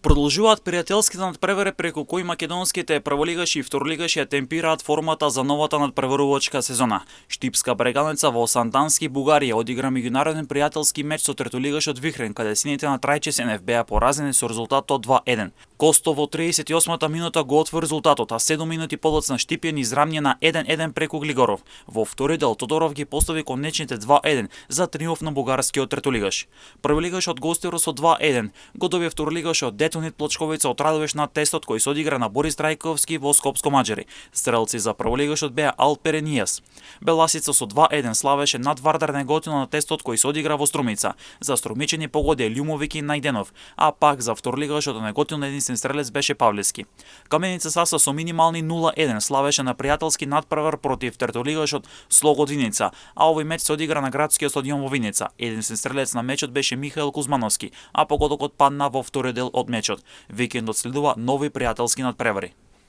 Продолжуваат пријателските надпревари преку кои македонските прволигаши и второлигаши ја темпираат формата за новата надпреварувачка сезона. Штипска Брегалница во Сандански, Бугарија одигра меѓународен пријателски меч со третолигашот Вихрен, каде сините на Трајче Сенев беа поразени со резултатот 2:1. Костов во 38-та минута го отвори резултатот, а 7 минути подоцна Штипјан израмња на 1:1 преку Глигоров. Во втори дел Тодоров ги постави конечните 2:1 за триумф на бугарскиот третолигаш. Прволигашот гостирал со 2:1, го добија второлигашот Детонит Плочковица од Радовеш на тестот кој се одигра на Борис Трајковски во Скопско-Маџари. Стрелци за прволигашот беа Алперен Нијас. Беласица со 2:1 славеше над Вардар Неготино на тестот кој се одигра во Струмица. За струмичени погоди Љумовик и Најденов, а пак за второлигашот на Неготино единствен стрелец беше Павлевски. Каменица Саса со минимални 0:1 славеше на пријателски надпревар против третолигашот Слогод Виница, а овој меч се одигра на градскиот стадион во Виница. Единствен стрелец на мечот беше Михаел Кузмановски, а погодокот падна во втори дел од мечот. Викендот следува нови пријателски надпревари.